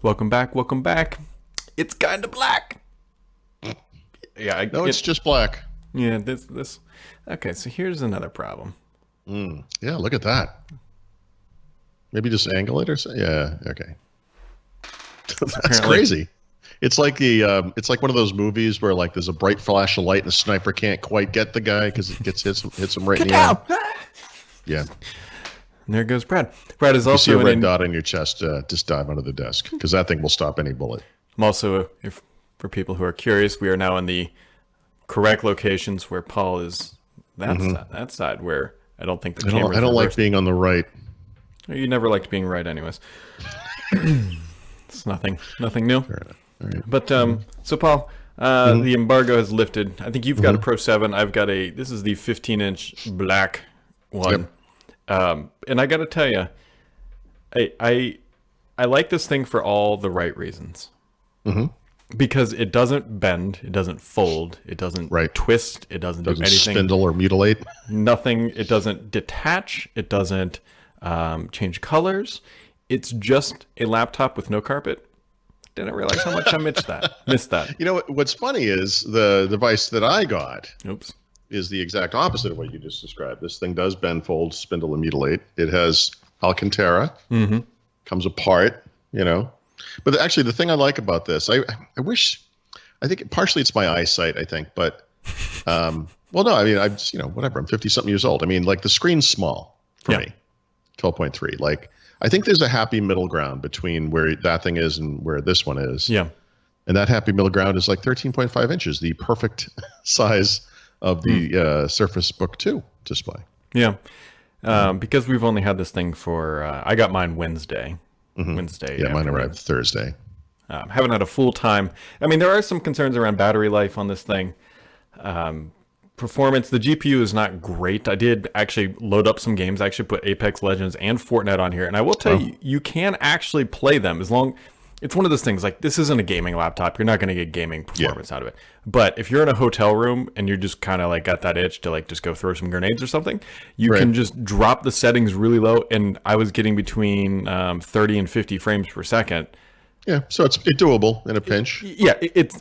Welcome back. Welcome back. It's kind of black. Yeah. No, it's just black. Yeah. This. Okay. So here's another problem. Yeah, look at that. Maybe just angle it or so. Yeah. Okay. That's crazy. It's like it's like one of those movies where like there's a bright flash of light and the sniper can't quite get the guy because it hits him right in the eye. Yeah. And there goes Brad. Brad is You see also a red dot on your chest. Just dive under the desk because that thing will stop any bullet. I'm also, if for people who are curious, we are now in the correct locations where Paul is. That side where I don't think the camera. I don't like being on the right. You never liked being right, anyways. It's nothing new. Fair enough. All right. But so Paul, the embargo has lifted. I think you've got a Pro 7. I've got this is the 15-inch black one. Yep. And I got to tell you, I like this thing for all the right reasons. Because it doesn't bend, it doesn't fold, it doesn't twist, it doesn't do anything. Spindle or mutilate. Nothing. It doesn't detach. It doesn't change colors. It's just a laptop with no carpet. Didn't realize how much I missed that. You know what's funny is the device that I got. Oops. Is the exact opposite of what you just described. This thing does bend, fold, spindle, and mutilate. It has Alcantara. Comes apart. But actually, the thing I like about this, I think partially it's my eyesight. I think, but well, no, I mean, whatever. I'm 50-something years old. I mean, like the screen's small for me, 12.3. Like, I think there's a happy middle ground between where that thing is and where this one is. Yeah. And that happy middle ground is like 13.5 inches, the perfect size of the Surface Book 2 display. Yeah. Because we've only had this thing for, I got mine Wednesday. Wednesday. Yeah, mine arrived Thursday. Haven't had a full time. I mean, there are some concerns around battery life on this thing. Performance, the GPU is not great. I did actually load up some games. I actually put Apex Legends and Fortnite on here. And I will tell you, you can actually play them as long... It's one of those things, like, this isn't a gaming laptop. You're not going to get gaming performance out of it. But if you're in a hotel room and you're just kind of like got that itch to like just go throw some grenades or something, you can just drop the settings really low. And I was getting between 30 and 50 frames per second. Yeah, so it's doable in a pinch. Yeah,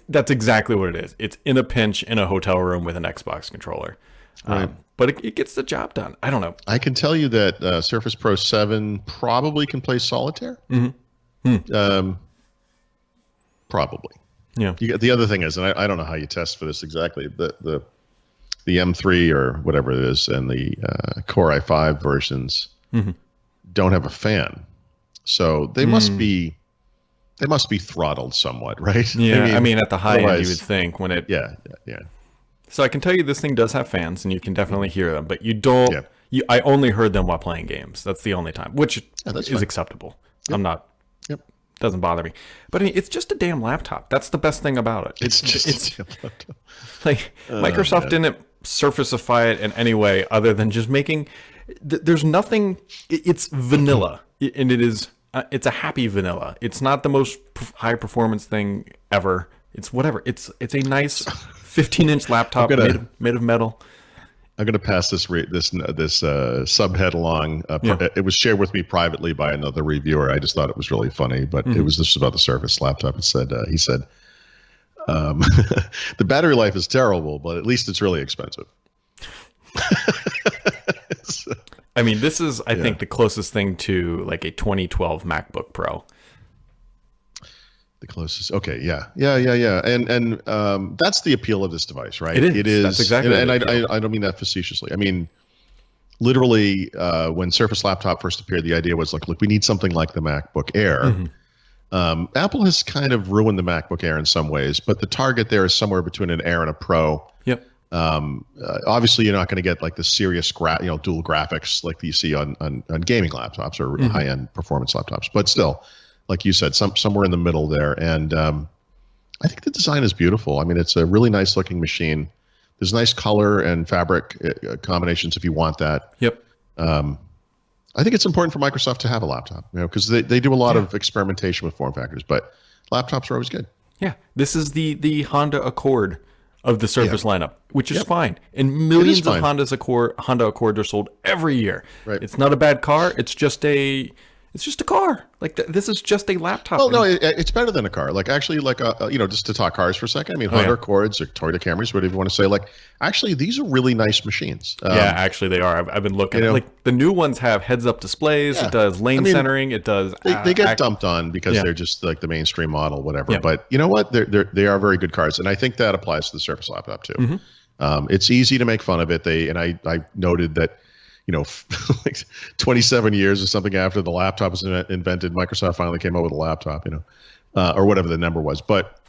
that's exactly what it is. It's in a pinch in a hotel room with an Xbox controller. But it gets the job done. I don't know. I can tell you that Surface Pro 7 probably can play solitaire. Probably. Yeah. The other thing is, and I don't know how you test for this exactly, the M3 or whatever it is and the Core i5 versions don't have a fan, so they must be throttled somewhat, right? Yeah, I mean at the high end, you would think when it. Yeah. So I can tell you this thing does have fans, and you can definitely hear them, but you don't. Yeah. I only heard them while playing games. That's the only time, which is acceptable. Yep. I'm not. Doesn't bother me, but I mean, it's just a damn laptop. That's the best thing about it. It's like Microsoft didn't surfaceify it in any way other than just making. There's nothing. It's vanilla, and it is. It's a happy vanilla. It's not the most high performance thing ever. It's whatever. It's a nice 15-inch laptop made of metal. I'm going to pass this subhead along. It was shared with me privately by another reviewer. I just thought it was really funny, but it was just about the Surface laptop. It said, he said, the battery life is terrible, but at least it's really expensive. I mean, this is, I think, the closest thing to like a 2012 MacBook Pro. The closest. Okay. Yeah. And that's the appeal of this device, right? It is. That's exactly. And I don't mean that facetiously. I mean, literally, when Surface Laptop first appeared, the idea was like, look, we need something like the MacBook Air. Apple has kind of ruined the MacBook Air in some ways, but the target there is somewhere between an Air and a Pro. Yep. Obviously, you're not going to get like the serious dual graphics like you see on gaming laptops or high-end performance laptops, but still. Like you said, somewhere in the middle there. And I think the design is beautiful. I mean, it's a really nice looking machine. There's nice color and fabric combinations if you want that. Yep. I think it's important for Microsoft to have a laptop, because they do a lot of experimentation with form factors, but laptops are always good. Yeah. This is the Honda Accord of the Surface lineup, which is fine. And millions of Honda Accords are sold every year. Right. It's not a bad car. It's just It's just a car. Like this is just a laptop. Well, no, it's better than a car. Like actually, like just to talk cars for a second. I mean, Honda Accords or Toyota Camrys, whatever you want to say. Like actually, these are really nice machines. Yeah, actually, they are. I've been looking. Like the new ones have heads-up displays. Yeah. It does lane centering. It does. They get dumped on because they're just like the mainstream model, whatever. Yeah. But you know what? They are very good cars, and I think that applies to the Surface Laptop too. Mm-hmm. It's easy to make fun of it. I noted that. Like 27 years or something after the laptop was invented, Microsoft finally came out with a laptop, or whatever the number was. But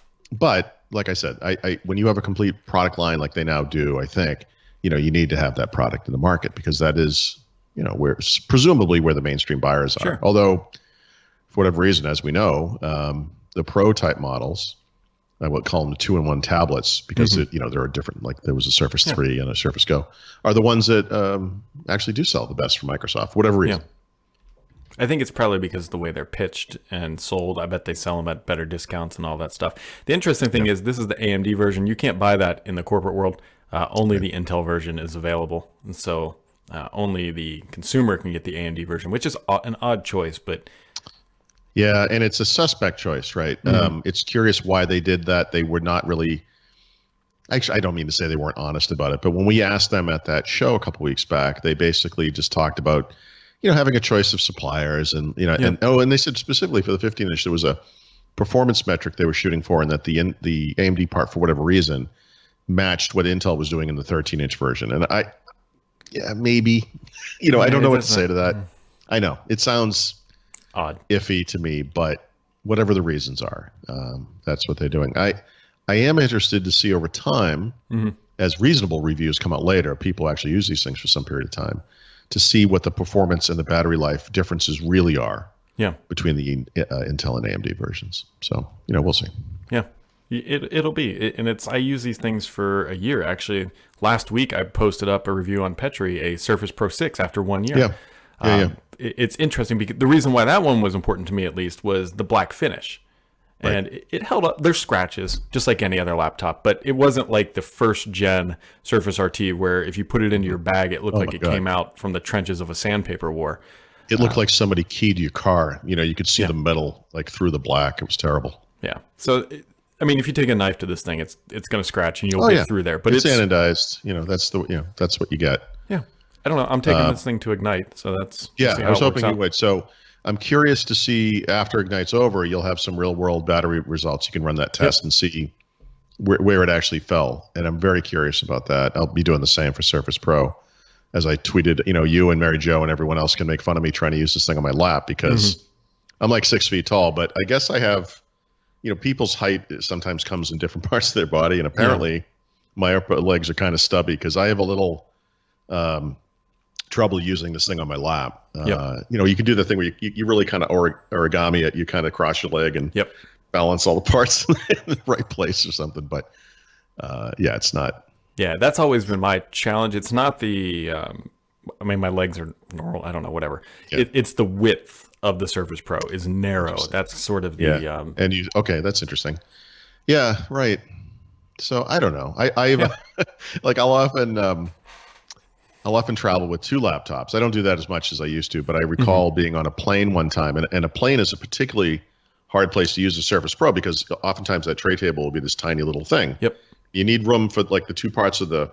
like I said, I when you have a complete product line like they now do, I think, you need to have that product in the market because that is, where presumably where the mainstream buyers are. Sure. Although, for whatever reason, as we know, the Pro type models, I would call them the 2-in-1 tablets because there are different, like there was a Surface 3 and a Surface Go, are the ones that actually do sell the best for Microsoft, for whatever reason. Yeah. I think it's probably because of the way they're pitched and sold. I bet they sell them at better discounts and all that stuff. The interesting thing is this is the AMD version. You can't buy that in the corporate world. Only the Intel version is available. And so only the consumer can get the AMD version, which is an odd choice, but... Yeah, and it's a suspect choice, right? Mm-hmm. It's curious why they did that. They were not really... Actually, I don't mean to say they weren't honest about it, but when we asked them at that show a couple weeks back, they basically just talked about, having a choice of suppliers and, and they said specifically for the 15-inch, there was a performance metric they were shooting for and that the AMD part, for whatever reason, matched what Intel was doing in the 13-inch version. And maybe, I don't know what to say to that. I know. It sounds... odd, iffy to me, but whatever the reasons are, that's what they're doing. I am interested to see over time, as reasonable reviews come out later, people actually use these things for some period of time, to see what the performance and the battery life differences really are between the Intel and AMD versions. So, we'll see. Yeah, it'll be. And I use these things for a year. Actually, last week I posted up a review on Petri, a Surface Pro 6 after 1 year. Yeah. It's interesting because the reason why that one was important to me, at least, was the black finish. Right. And it held up. There's scratches, just like any other laptop, but it wasn't like the first gen Surface RT where if you put it into your bag, it looked like it came out from the trenches of a sandpaper war. It looked like somebody keyed your car. You could see the metal like through the black. It was terrible. Yeah. So, if you take a knife to this thing, it's going to scratch and you'll get through there. But it's anodized. That's what you get. Yeah. I don't know. I'm taking this thing to Ignite, so that's... Yeah, I was hoping you would. So I'm curious to see, after Ignite's over, you'll have some real-world battery results. You can run that test and see where it actually fell. And I'm very curious about that. I'll be doing the same for Surface Pro. As I tweeted, you and Mary Jo and everyone else can make fun of me trying to use this thing on my lap because I'm like 6 feet tall. But I guess I have, people's height sometimes comes in different parts of their body. And apparently my upper legs are kind of stubby because I have a little... trouble using this thing on my lap. You can do the thing where you really kind of origami it. You kind of cross your leg and balance all the parts in the right place or something. But it's not. Yeah, that's always been my challenge. It's not the, my legs are normal. I don't know, whatever. Yeah. It's the width of the Surface Pro is narrow. That's sort of the... And that's interesting. Yeah, right. So I don't know. I'll often travel with 2 laptops. I don't do that as much as I used to, but I recall being on a plane one time, and a plane is a particularly hard place to use a Surface Pro because oftentimes that tray table will be this tiny little thing. Yep. You need room for like the 2 parts of the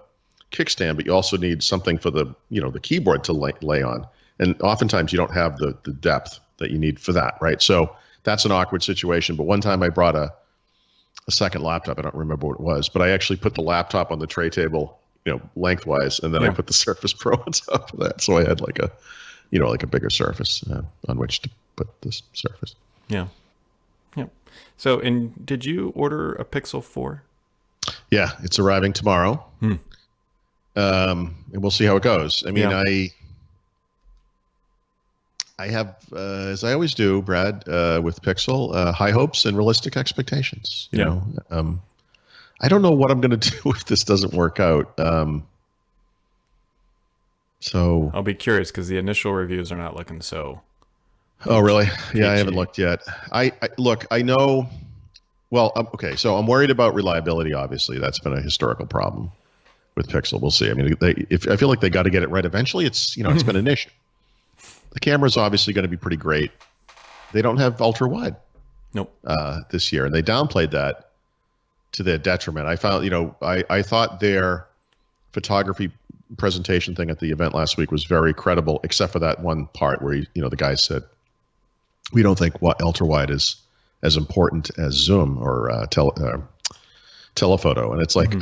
kickstand, but you also need something for the the keyboard to lay on, and oftentimes you don't have the depth that you need for that, right? So that's an awkward situation. But one time I brought a second laptop. I don't remember what it was, but I actually put the laptop on the tray table, lengthwise, and then I put the Surface Pro on top of that. So I had like a bigger surface on which to put this Surface. Yeah. So, and did you order a Pixel 4? Yeah, it's arriving tomorrow. And we'll see how it goes. I have, as I always do, Brad, with Pixel, high hopes and realistic expectations. You know, I don't know what I'm going to do if this doesn't work out. So I'll be curious because the initial reviews are not looking so. Oh, really? Yeah, I haven't looked yet. I look, I know. Well, okay, so I'm worried about reliability. Obviously, that's been a historical problem with Pixel. We'll see. I mean, I feel like they got to get it right eventually. It's it's been an issue. the camera's obviously going to be pretty great. They don't have ultra wide. Nope. This year, and they downplayed that to their detriment. I found, I thought their photography presentation thing at the event last week was very credible, except for that one part where the guy said, "We don't think ultra wide is as important as zoom or telephoto," and it's like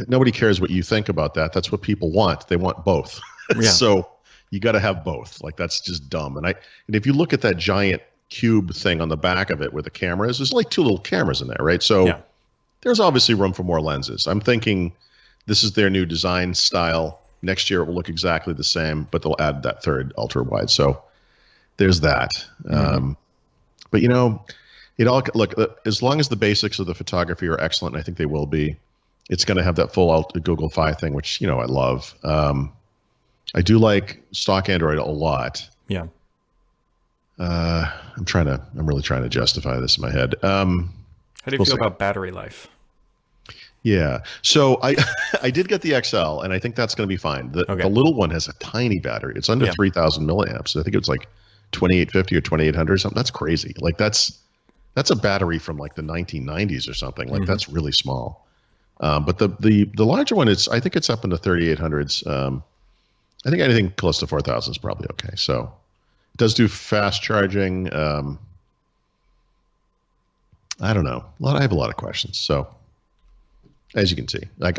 nobody cares what you think about that. That's what people want. They want both. Yeah. So you got to have both. Like, that's just dumb. And if you look at that giant cube thing on the back of it where the camera is, there's like 2 little cameras in there, right? So there's obviously room for more lenses. I'm thinking this is their new design style. Next year it will look exactly the same, but they'll add that third ultra wide. So there's that. But it all look, as long as the basics of the photography are excellent, and I think they will be, it's going to have that full Google Fi thing, which I love. I do like stock Android a lot. Yeah. I'm really trying to justify this in my head. How do you feel about battery life? Yeah. So I did get the XL, and I think that's going to be fine. The little one has a tiny battery. It's under 3,000 milliamps. I think it's like 2850 or 2800 or something. That's crazy. Like that's a battery from like the 1990s or something. Like that's really small. But the larger one I think it's up in the 3800s. I think anything close to 4,000 is probably okay. So it does do fast charging. I don't know. I have a lot of questions. So as you can see, like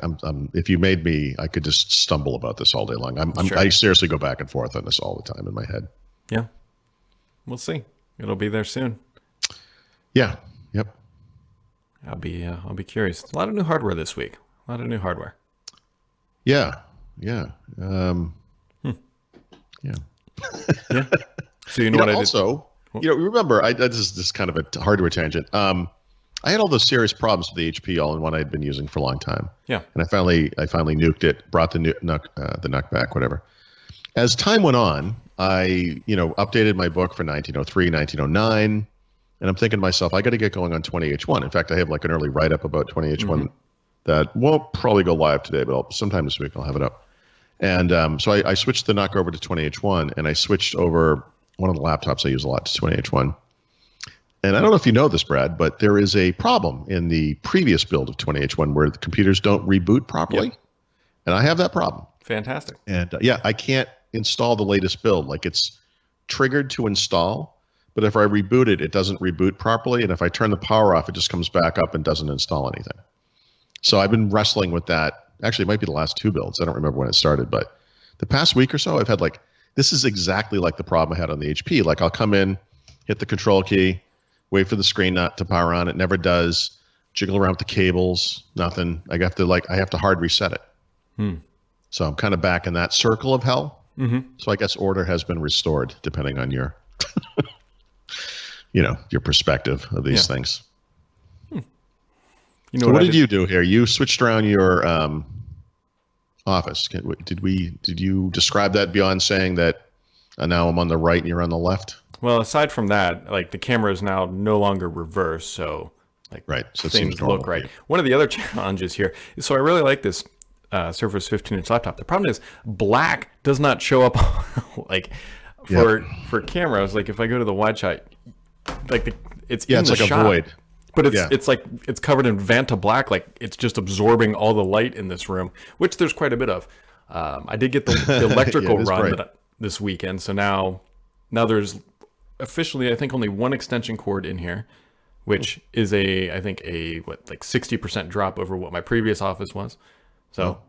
if you made me, I could just stumble about this all day long. I seriously go back and forth on this all the time in my head. Yeah. We'll see. It'll be there soon. Yeah. Yep. I'll be curious. A lot of new hardware this week. A lot of new hardware. Yeah. Yeah. Yeah. Yeah. So what I also, remember, this is kind of a hardware tangent. I had all those serious problems with the HP all-in-one I had been using for a long time. Yeah. And I finally nuked it, brought the NUC back, whatever. As time went on, I updated my book for 1903, 1909, and I'm thinking to myself, I got to get going on 20H1. In fact, I have like an early write-up about 20H1 that won't probably go live today, but sometime this week I'll have it up. And so I switched the NUC over to 20H1, and I switched over one of the laptops I use a lot to 20H1. And I don't know if you know this, Brad, but there is a problem in the previous build of 20H1 where the computers don't reboot properly. Yep. And I have that problem. Fantastic. And I can't install the latest build. Like, it's triggered to install, but if I reboot it, it doesn't reboot properly. And if I turn the power off, it just comes back up and doesn't install anything. So I've been wrestling with that. Actually, it might be the last 2 builds. I don't remember when it started, but the past week or so, I've had this is exactly like the problem I had on the HP. Like, I'll come in, hit the control key, wait for the screen not to power on. It never does. Jiggle around with the cables, nothing. I have to hard reset it. So I'm kind of back in that circle of hell. So I guess order has been restored, depending on your, your perspective of these things. So what did you do here? You switched around your office. Did you describe that beyond saying that now I'm on the right and you're on the left? Well, aside from that, like, the camera is now no longer reversed, so so things look right. One of the other challenges here is, so I really like this Surface 15-inch laptop. The problem is black does not show up for cameras. Like, if I go to the wide shot, it's in the like shot, a void. But it's covered in Vanta black, like it's just absorbing all the light in this room, which there's quite a bit of. I did get the electrical run this weekend, so now there's officially, I think, only one extension cord in here, which is I think 60% drop over what my previous office was. So,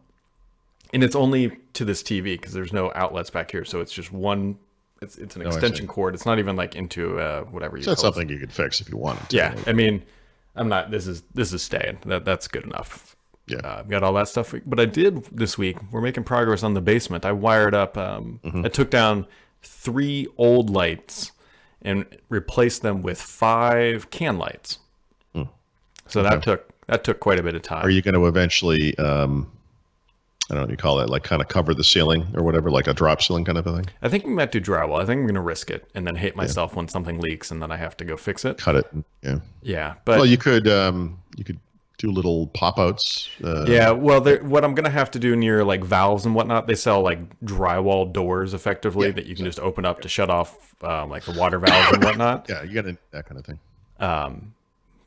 and it's only to this TV because there's no outlets back here, so it's just one. It's an extension cord. It's not even like into whatever you. So that's something you could fix if you wanted to. Yeah, I mean, I'm not. This is staying. That's good enough. Yeah, I've got all that stuff. But I did this week. We're making progress on the basement. I wired up. I took down 3 old lights and replaced them with 5 can lights. So that took quite a bit of time. Are you going to eventually? I don't know what you call that, like kind of cover the ceiling or whatever, like a drop ceiling kind of a thing? I think we might do drywall. I think I'm going to risk it and then hate myself when something leaks and then I have to go fix it. Cut it. Yeah. Yeah. But well, you could do little pop-outs. Yeah, well, what I'm gonna have to do near like valves and whatnot, they sell like drywall doors effectively that you can just open up to shut off like the water valves and whatnot. Yeah, you got that kind of thing.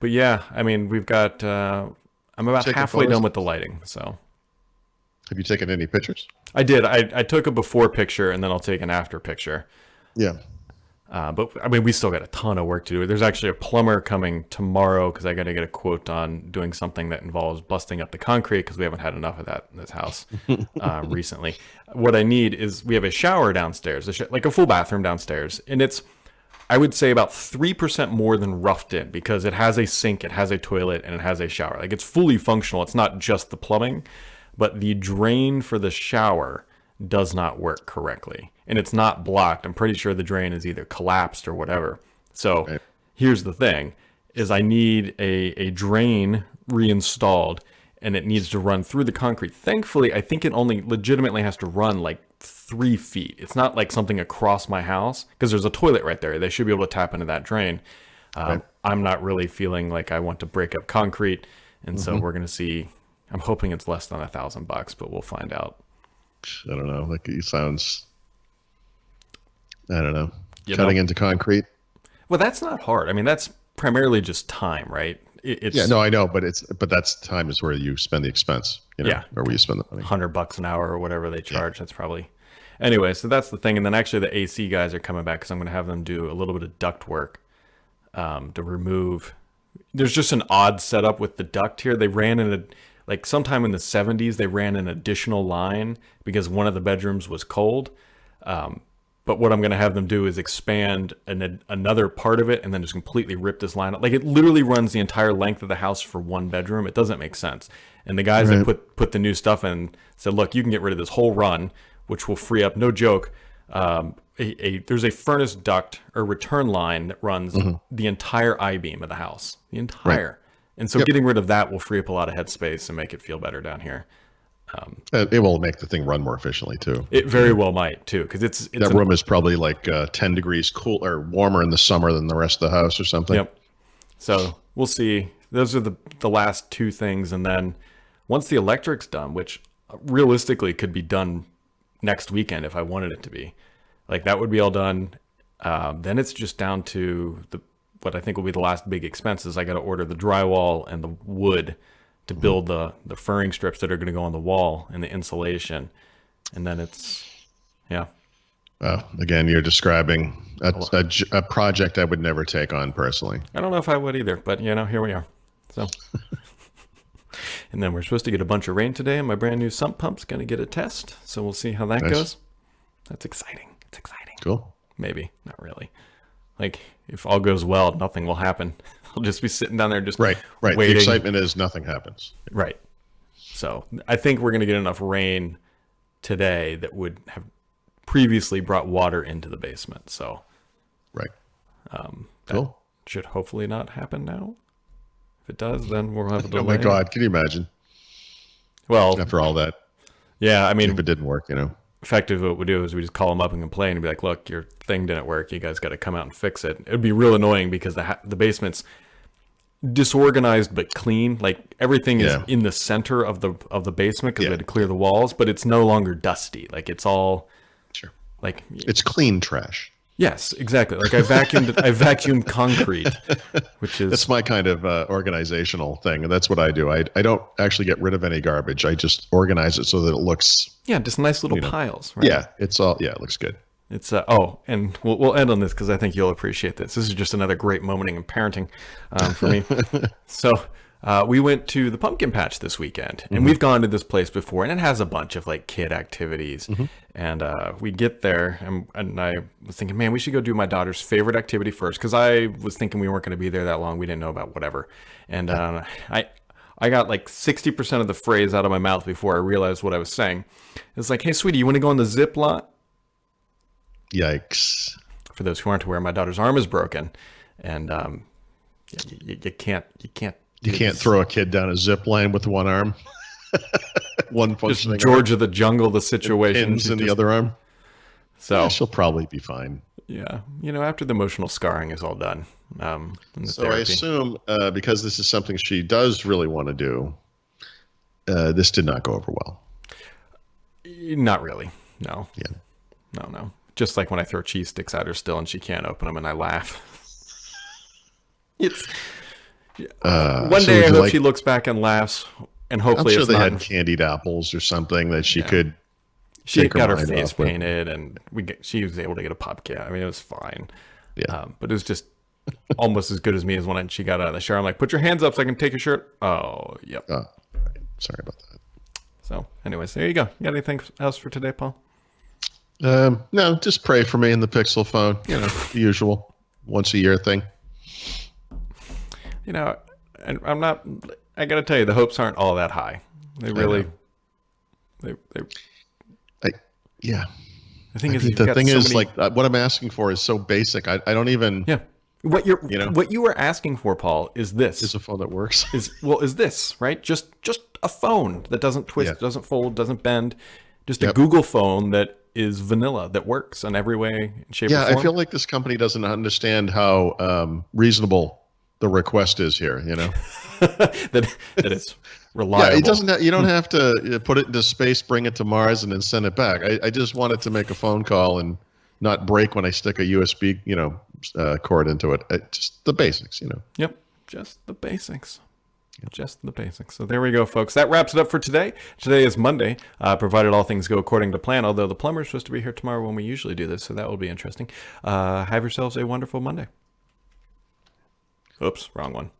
But yeah, I mean, we've got. I'm about halfway done with the lighting, so. Have you taken any pictures? I did. I took a before picture and then I'll take an after picture. Yeah. But I mean, we still got a ton of work to do. There's actually a plumber coming tomorrow because I got to get a quote on doing something that involves busting up the concrete because we haven't had enough of that in this house recently. What I need is we have a shower downstairs, like a full bathroom downstairs, and it's, I would say, about 3% more than roughed in because it has a sink, it has a toilet, and it has a shower. Like, it's fully functional. It's not just the plumbing, but the drain for the shower does not work correctly. And it's not blocked. I'm pretty sure the drain is either collapsed or whatever. So here's the thing, is I need a drain reinstalled, and it needs to run through the concrete. Thankfully, I think it only legitimately has to run like 3 feet. It's not like something across my house because there's a toilet right there. They should be able to tap into that drain. I'm not really feeling like I want to break up concrete. And so we're going to see, I'm hoping it's less than $1,000, but we'll find out. I don't know. Like, it sounds, I don't know. Cutting into concrete. Well, that's not hard. I mean, that's primarily just time, right? Yeah, no, I know, but that's time is where you spend the expense, or where you spend the money. $100 an hour or whatever they charge. That's probably, anyway. So that's the thing. And then actually the AC guys are coming back because I'm going to have them do a little bit of duct work to remove. There's just an odd setup with the duct here. They ran in like sometime in the 70s, they ran an additional line because one of the bedrooms was cold. But what I'm going to have them do is expand another part of it and then just completely rip this line up. Like, it literally runs the entire length of the house for one bedroom. It doesn't make sense. And the guys that put the new stuff in said, look, you can get rid of this whole run, which will free up, no joke. There's a furnace duct or return line that runs the entire I-beam of the house, the entire. Right. And so getting rid of that will free up a lot of headspace and make it feel better down here. It will make the thing run more efficiently too. It very well might too, because it's that room is probably like 10 degrees cool or warmer in the summer than the rest of the house or something. Yep. So we'll see. Those are the last two things, and then once the electric's done, which realistically could be done next weekend if I wanted it to be, like that would be all done. Then it's just down to what I think will be the last big expenses. I got to order the drywall and the wood to build the furring strips that are going to go on the wall and the insulation. And then it's, again, you're describing a project I would never take on personally. I don't know if I would either, but here we are. So, and then we're supposed to get a bunch of rain today, and my brand new sump pump's going to get a test. So we'll see how that goes. That's exciting. It's exciting. Cool. Maybe, not really. Like, if all goes well, nothing will happen. I'll just be sitting down there just waiting. The excitement is nothing happens. Right. So I think we're going to get enough rain today that would have previously brought water into the basement. So that should hopefully not happen now. If it does, then we'll have a delay. Oh my God, can you imagine? Well, after all that. Yeah, I mean, if it didn't work, effectively what we do is we just call them up and complain and be like, look, your thing didn't work. You guys got to come out and fix it. It would be real annoying because the basement's disorganized but clean. Like, everything is in the center of the basement because we had to clear the walls, but it's no longer dusty. Like, it's all like it's clean trash. Yes, exactly. Like, I vacuumed concrete, which is that's my kind of organizational thing, and that's what I do. I don't actually get rid of any garbage. I just organize it so that it looks just nice little piles. Right? Yeah, it looks good. It's and we'll end on this because I think you'll appreciate this. This is just another great moment in parenting for me. So we went to the pumpkin patch this weekend, and we've gone to this place before, and it has a bunch of like kid activities. And we get there, and I was thinking, man, we should go do my daughter's favorite activity first, because I was thinking we weren't going to be there that long. We didn't know about whatever, and I got like 60% of the phrase out of my mouth before I realized what I was saying. It's like, hey, sweetie, you want to go on the zip line? Yikes! For those who aren't aware, my daughter's arm is broken, and you can't throw a kid down a zip line with one arm. One functioning just George of the Jungle, the situation. Pins in the other arm. So she'll probably be fine. Yeah, after the emotional scarring is all done. So therapy. I assume because this is something she does really want to do, this did not go over well. Not really. No. Yeah. No. Just like when I throw cheese sticks at her still and she can't open them and I laugh. It's one day I hope she looks back and laughs, and hopefully I'm sure they had candied apples or something that she could. She got her face painted, and she was able to get a pop cat. I mean, it was fine. Yeah, but it was just almost as good as me as when she got out of the shower. I'm like, put your hands up so I can take your shirt. Oh, yep. Right. Sorry about that. So, anyways, there you go. You got anything else for today, Paul? No, just pray for me in the Pixel phone. The usual once a year thing. And I'm not. I got to tell you, the hopes aren't all that high. They really. Yeah. The thing is, like, what I'm asking for is so basic. I don't even. Yeah. What you were asking for, Paul, is this. Is a phone that works. Is this, right? Just a phone that doesn't twist, doesn't fold, doesn't bend. Just a Google phone that is vanilla, that works in every way, shape, or form. Yeah, I feel like this company doesn't understand how reasonable the request is here, that it's reliable. Yeah, it doesn't. You don't have to put it into space, bring it to Mars, and then send it back. I just wanted to make a phone call and not break when I stick a USB, cord into it. Just the basics, Yep, just the basics. Just the basics. So there we go, folks. That wraps it up for today. Today is Monday, provided all things go according to plan, although the plumber's supposed to be here tomorrow when we usually do this, so that will be interesting. Have yourselves a wonderful Monday. Oops, wrong one.